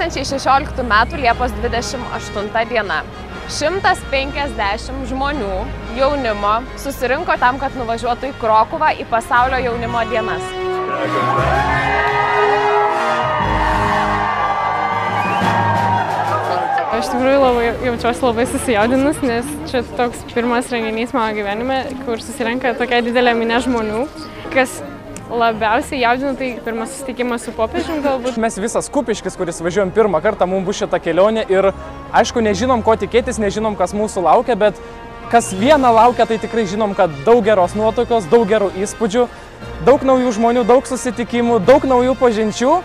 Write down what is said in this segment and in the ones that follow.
...2016 metų Liepos 28 diena. 150 žmonių, jaunimo, susirinko tam, kad nuvažiuotų į Krokuvą į pasaulio jaunimo dienas. Aš tikrųjų jaučiuosi labai susijaudinus, nes čia toks pirmas renginys mano gyvenime, kur susirenka tokia didelė minė žmonių, kas labiausiai jaudina, tai pirmas susitikimas su popiežium galbūt. Mes visas Kupiškis, kuris važiuojam pirmą kartą, mums bus šita kelionė ir aišku, nežinom, ko tikėtis, nežinom, kas mūsų laukia, bet kas viena laukia, tai tikrai žinom, kad daug geros nuotaikos, daug gerų įspūdžių, daug naujų žmonių, daug susitikimų, daug naujų pažinčių,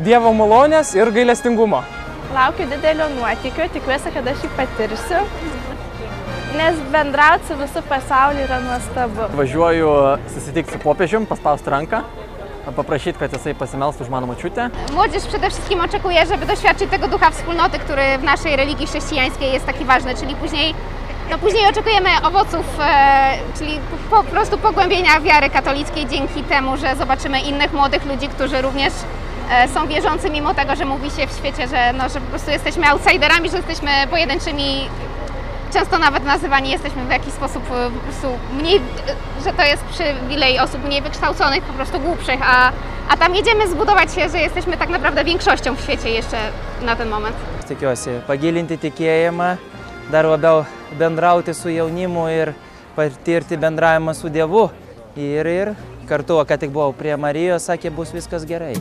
Dievo malonės ir gailestingumo. Laukiu didelio nuotykio, tikiuosi, kad aš jį patirsiu, nes bendrauti su visų pasauliu yra nuostabu. Važiuoju susitikti su popiežium, paspausti rankę, poprosić, kad jisai pasimelstų už mano močiutę. Młodzież przede wszystkim oczekuje, żeby doświadczyć tego ducha wspólnoty, który w naszej religii chrześcijańskiej jest taki ważny, czyli później oczekujemy owoców, czyli po prostu pogłębienia wiary katolickiej dzięki temu, że zobaczymy innych młodych ludzi, którzy również są wierzący, mimo tego, że mówi się w świecie, że po prostu jesteśmy outsiderami, że jesteśmy pojedynczymi. Często nawet nazywani jesteśmy w jakiś sposób po prostu mniej, że to jest przywilej osób mniej wykształconych, po prostu głupszych, a tam jedziemy zbudować się, że jesteśmy tak naprawdę większością w świecie jeszcze na ten moment. Tikiuosi pagilinti tikėjimą, dar labiau bendrauti su jaunimu ir patirti bendravimą su Dievu. Ir kartu, ką tik buvau prie Marijos, sakė, bus viskas gerai.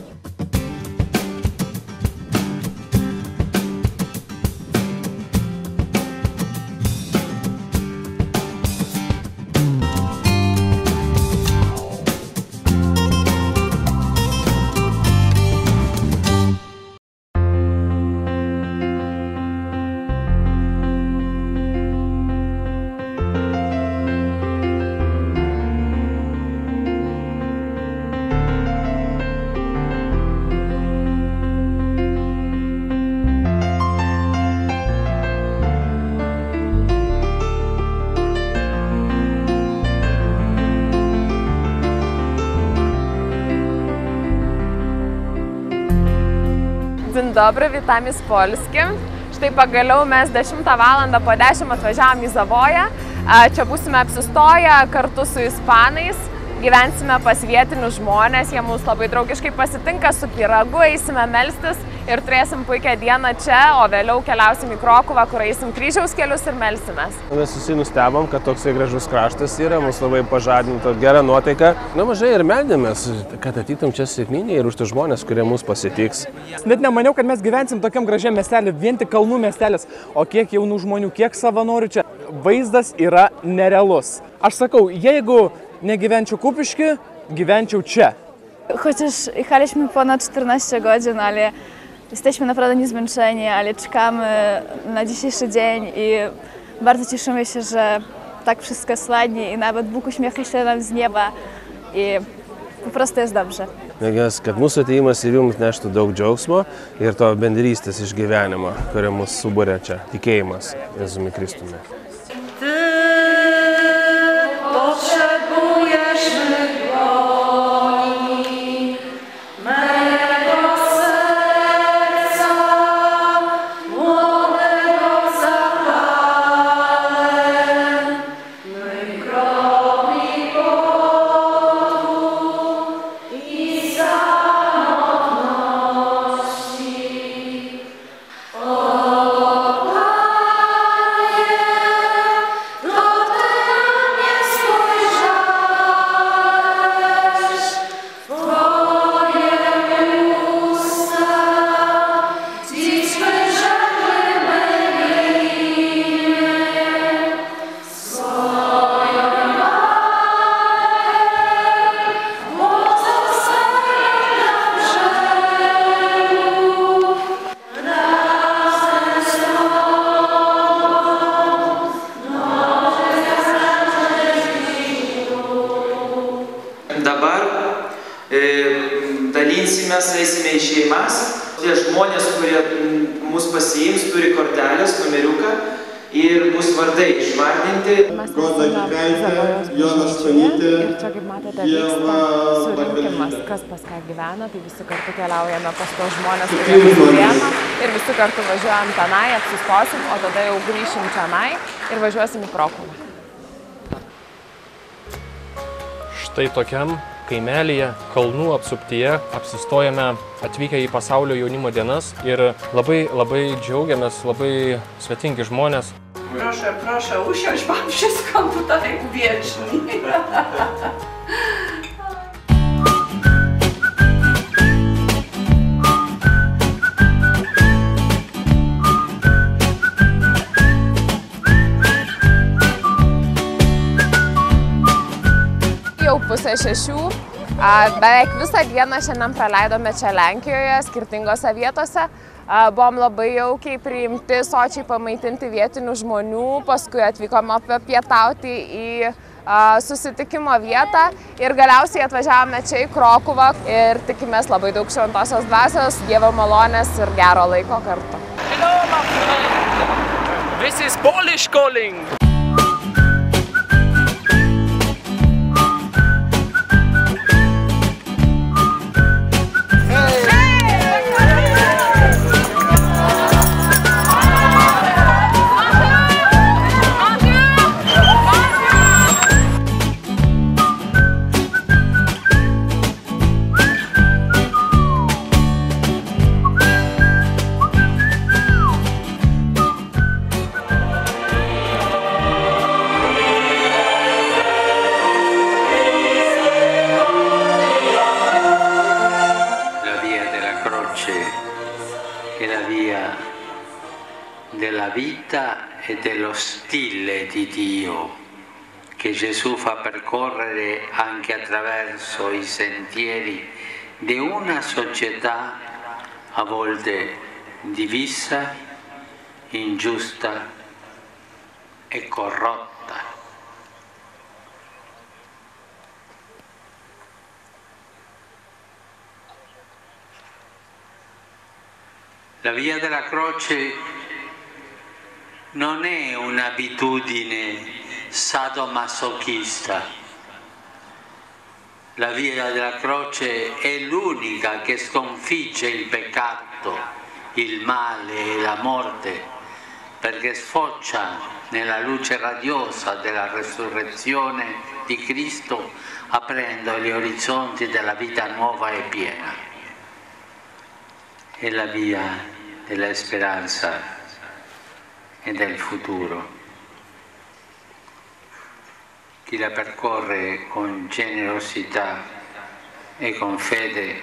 Dzień dobry, witamy z Polski. Štai pagaliau mes 10 valandą po 10 atvažiavom į Zavoją. Čia būsime apsistoję kartu su ispanais. Gyvensime pas vietinius žmonės, jie mūsų labai draugiškai pasitinka su pyragu, eisime melstis ir turėsim puikią dieną čia, o vėliau keliausim į Krokuvą, kur eisim kryžiaus kelius ir melsimės. Mes visi nustebom, kad toksai gražus kraštas yra, mus labai pažadinta gera nuotaika. Mažai ir meldėmės, kad ateitum čia sėkmingai ir už tų žmonės, kurie mus pasitiks. Net nemaniau, kad mes gyvensim tokiam gražiam miestelį, vien tik kalnų miestelis, o kiek jaunų žmonių, kiek savanorių čia. Vaizdas yra nerealus. Aš sakau, jeigu nie Kupiški, gyvenčiau čia. Chociaż jechaliśmy ponad 14 godzin, ale jesteśmy naprawdę niezmęczeni, ale czekamy na dzisiejszy dzień i bardzo cieszymy się, że tak wszystko sladnie i nawet Bóg uśmiecha się nam z nieba i po prostu jest dobrze. Nes kad mūsų atėjimas ir jums neštų daug džiaugsmo ir to bendrystės išgyvenimo, kurio mus suburia čia, tikėjimas Jėzumi Kristumi. mes. Tie žmonės, kurie mus pasiims, turi kortelės, numeriuką ir bus vardai išvardinti. Mes esame Zavojos bažnyčioje ir čia, kaip matėte, vyksta surinkimas, kas pas ką gyvena, tai visi kartu keliaujame pas tos žmonės, kurie mus priema ir visi kartu važiuojam tenai, apsistosim, o tada jau grįšim čionai ir važiuosim į Krokuvą. Štai tokiam kaimelyje, kalnų apsuptyje apsistojame atvykę į pasaulio jaunimo dienas ir labai džiaugiamės, labai svetingi žmonės. Proszę, usiądź pan wszystko tutaj uwieczni. Jau pusę 6, beveik visą dieną šiandien praleidome čia Lenkijoje, skirtingose vietose. Buvom labai jaukiai priimti, sočiai pamaitinti vietinių žmonių, paskui atvykome papietauti į susitikimo vietą ir galiausiai atvažiavome čia į Krokuvą ir tikimės labai daug šventosios dvasios, Dievo malonės ir gero laiko kartu. Hello, my friend! This is Polish calling! Della vita e dello stile di Dio che Gesù fa percorrere anche attraverso i sentieri di una società a volte divisa, ingiusta e corrotta. La via della croce non è un'abitudine sadomasochista. La via della croce è l'unica che sconfigge il peccato, il male e la morte, perché sfocia nella luce radiosa della resurrezione di Cristo, aprendo gli orizzonti della vita nuova e piena. È la via della speranza e del futuro. Chi la percorre con generosità e con fede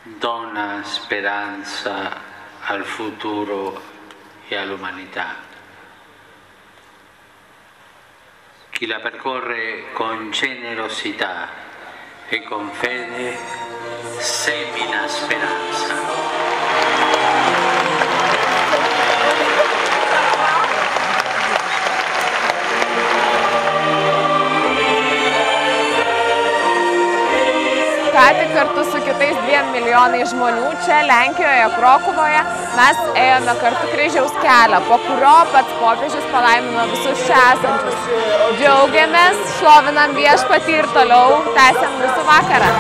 dona speranza al futuro e all'umanità. Chi la percorre con generosità e con fede semina speranza. Ką tik kartu su kitais 2 milijonai žmonių čia Lenkijoje, Krokuvoje, mes ėjome kartu kryžiaus kelią, po kurio pats popiežius palaimino visus čia esančius. Džiaugiamės, šlovinam Viešpatį ir toliau tęsiam visų vakarą.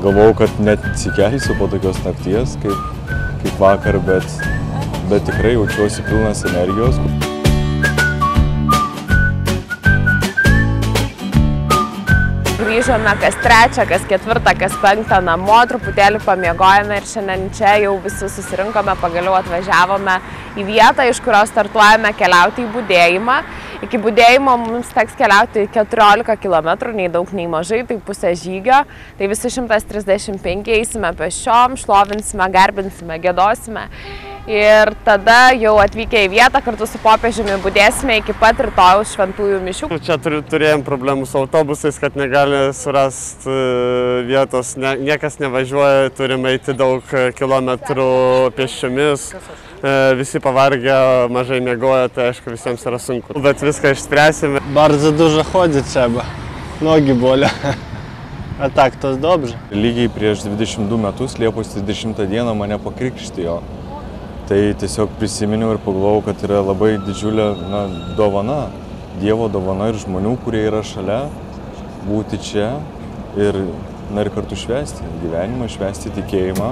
Galvojau, kad net atsikelsiu po tokios nakties, kaip vakar, bet tikrai jaučiuosi pilnas energijos. Grįžome kas 3, kas 4, kas 5 namo, truputėlį pamiegojame ir šiandien čia jau visi susirinkome, pagaliau atvažiavome į vietą, iš kurios startuojame keliauti į budėjimą. Iki budėjimo mums teks keliauti 14 km, nei daug, nei mažai, tai pusė žygio. Tai visi 135 eisime pešiom, šlovinsime, garbinsime, giedosime. Ir tada jau atvykę į vietą kartu su popiežiumi budėsime iki pat rytojaus šventųjų mišių. Čia turėjom problemų su autobusais, kad negali surasti vietos, niekas nevažiuoja, turime eiti daug kilometrų pėsčiomis, visi pavargę, mažai miegoja, tai aišku visiems yra sunku. Bet viską išspręsime. Bardzo dużo chodzić trzeba, nogi bolą. A tak, to dobrze. Lygiai prieš 22 metus, Liepos 30 dieną mane pakrikštijo. Tai tiesiog prisiminiau ir pagalvojau, kad yra labai didžiulė dovana, Dievo dovana ir žmonių, kurie yra šalia, būti čia ir kartu švęsti gyvenimą, švęsti tikėjimą.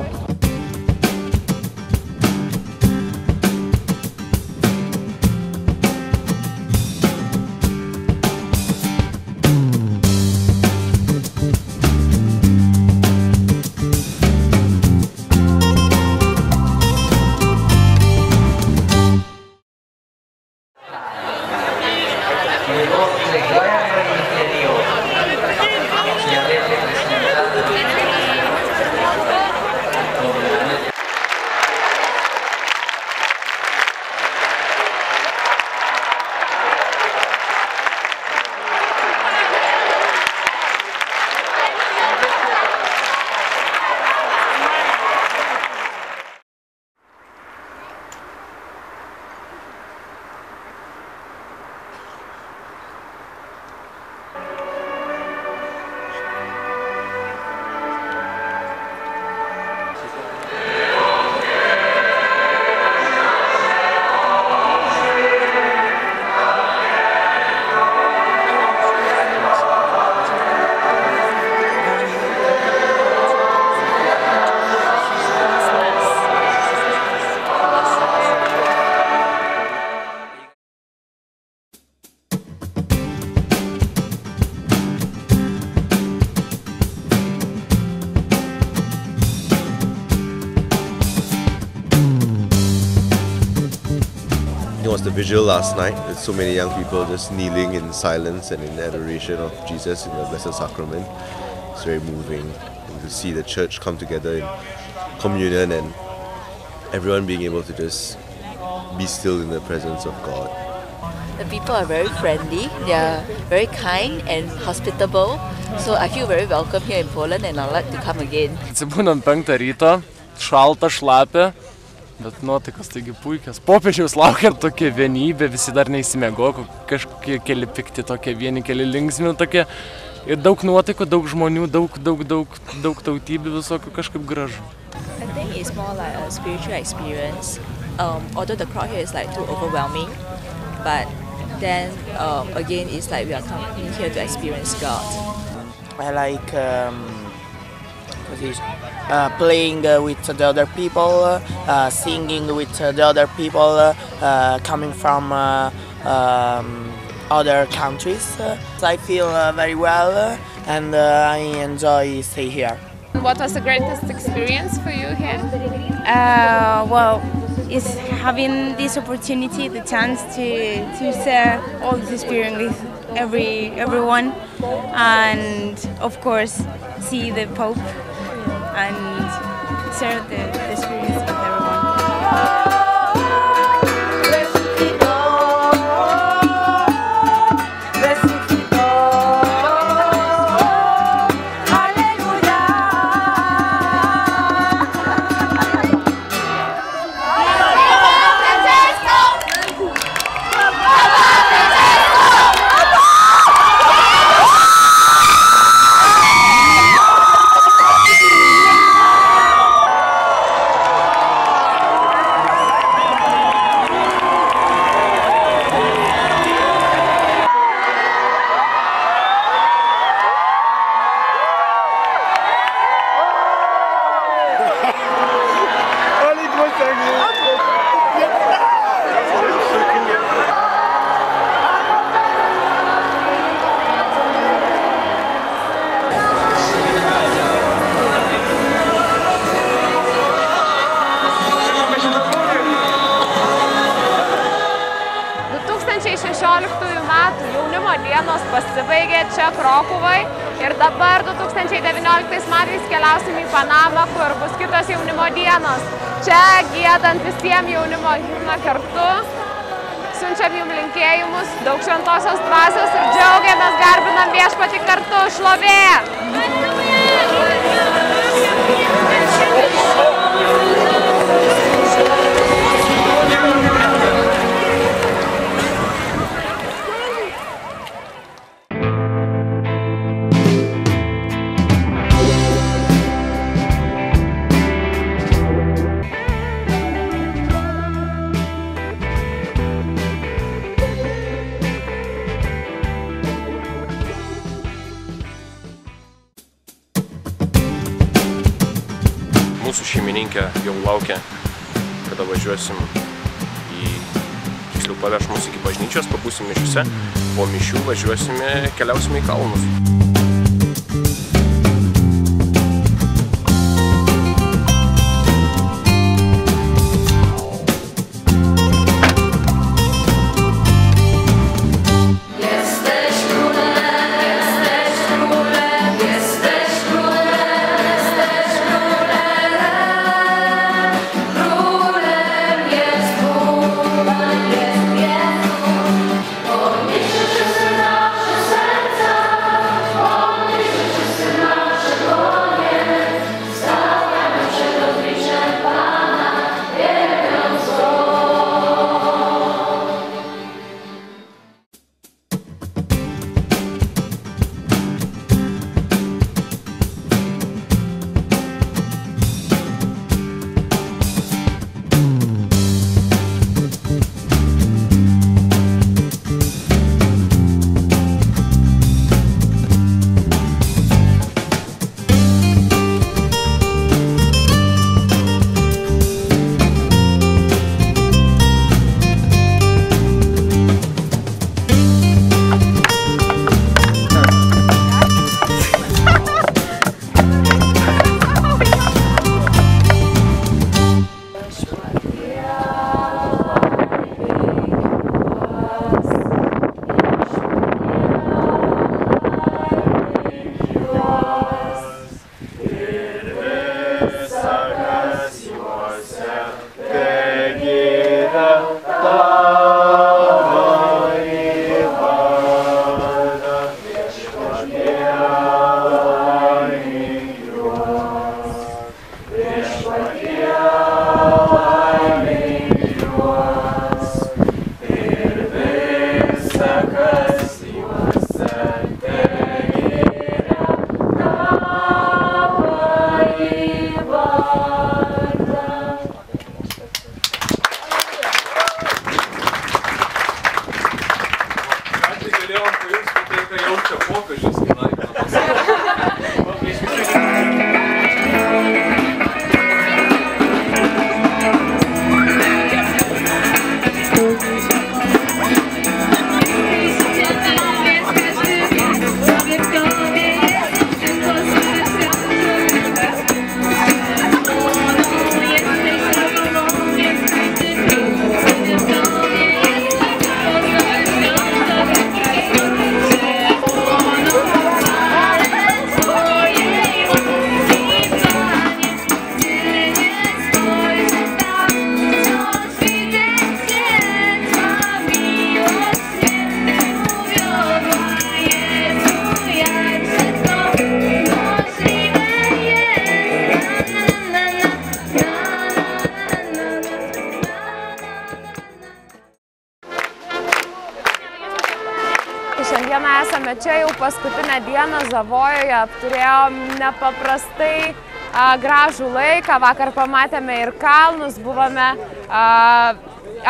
It was the vigil last night with so many young people just kneeling in silence and in adoration of Jesus in the Blessed Sacrament. It's very moving to see the church come together in communion and everyone being able to just be still in the presence of God. The people are very friendly, they are very kind and hospitable, so I feel very welcome here in Poland and I'd like to come again. Atsibūnam 5 ryto, šalta, šlapia, bet nuotaikos taigi puikios. Popiežiaus laukia tokia vienybė, visi dar neįsimego, kažkokie keli pikti tokie, vieni keli linksmi tokie. Ir daug nuotaikų, daug žmonių, daug tautybių visokių, kažkaip gražu. I think it's more like a spiritual experience. Although the crowd here is like too overwhelming, but then again it's like we are coming here to experience God. I like playing with the other people, singing with the other people coming from other countries. I feel very well and I enjoy stay here. What was the greatest experience for you here? Well, it's having this opportunity, the chance to share all this experience with everyone, and of course see the Pope and share the experience with everyone. Jaunimo dienos pasibaigė čia Krokuvai Ir dabar 2019 metais keliausim į Panamą, kur bus kitos jaunimo dienos. Čia giedant visiems jaunimo himną kartu. Siunčiam jums linkėjimus, daug šventosios dvasios ir džiaugiamės, garbinam Viešpatį kartu. Šlovė! Mūsų šeimininkė jau laukia, kada važiuosim tiksliau paveš mus iki bažnyčios, pabūsim mišiuose, po mišių keliausime į kalnus. Šiandieną esame čia jau paskutinę dieną Zavojoje, apturėjom nepaprastai gražų laiką, vakar pamatėme ir kalnus, buvome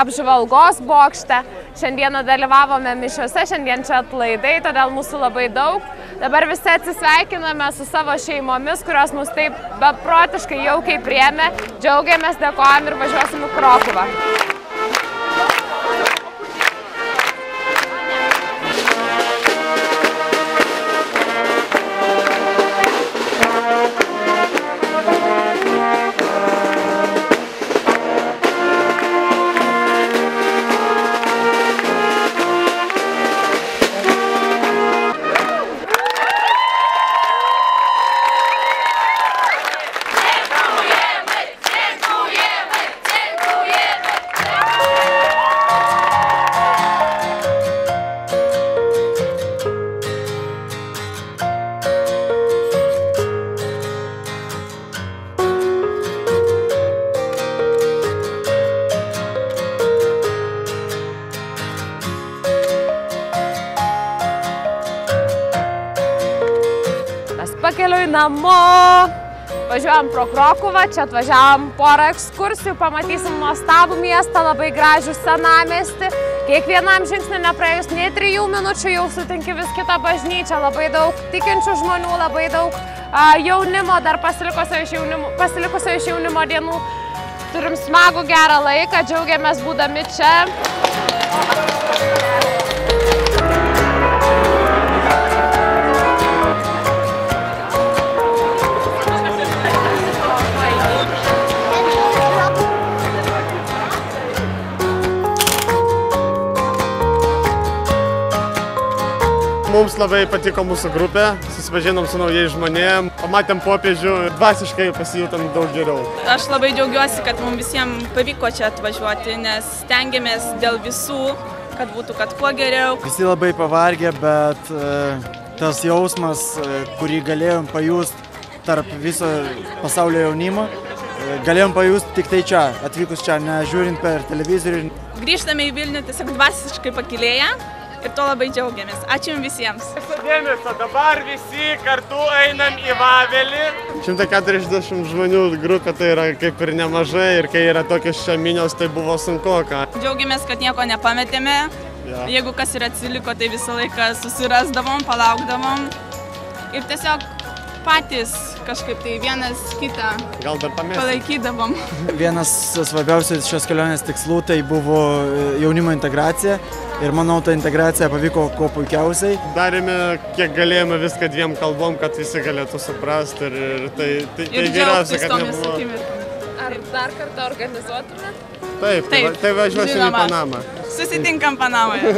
apžvalgos bokšte, šiandieną dalyvavome mišiuose, šiandien čia atlaidai, todėl mūsų labai daug. Dabar visi atsisveikiname su savo šeimomis, kurios mus taip beprotiškai jaukiai priėmė, džiaugiamės, dėkojam ir važiuosim į Krokuvą. pakeliui namo. Važiuojam pro Krokuvą, čia atvažiavam porą ekskursijų, pamatysim nuostabų miestą, labai gražų senamiestį. Kiekvienam žingsniui nepraėjus nei 3 minučių jau sutinki vis kitą bažnyčią, labai daug tikinčių žmonių, labai daug jaunimo, dar pasilikusio iš jaunimo dienų. Turim smagų gerą laiką, džiaugiamės būdami čia. Mums labai patiko mūsų grupė, susipažinom su naujais žmonėm, pamatėm popiežių, dvasiškai pasijutom daug geriau. Aš labai džiaugiuosi, kad mums visiems pavyko čia atvažiuoti, nes stengiamės dėl visų, kad būtų kad kuo geriau. Visi labai pavargę, bet tas jausmas, kurį galėjom pajusti tarp viso pasaulio jaunimo, galėjom pajusti tik tai čia, atvykus čia, nežiūrint per televizorių. Grįžtame į Vilnių tiesiog dvasiškai pakilėję. Ir to labai džiaugiamės. Ačiū jums visiems. Dėmesio, dabar visi kartu einam į Vavelį. 140 žmonių grupė tai yra kaip ir nemažai ir kai yra tokios čia minios, tai buvo sunkoka. Džiaugiamės, kad nieko nepametėme. Ja. Jeigu kas ir atsiliko, tai visą laiką susirasdavom, palaukdavom. Ir tiesiog patys kažkaip tai vienas kitą palaikydavom. Vienas svarbiausių šios kelionės tikslų tai buvo jaunimo integracija. Ir manau, ta integracija pavyko kuo puikiausiai. Darėme, kiek galėjome viską 2 kalbom, kad visi galėtų suprasti. Ir tai geriausia, kad nebuvo. Ar dar kartą organizuotumėt? Taip, tai važiuosim į Panamą. Susitinkam Panamoje.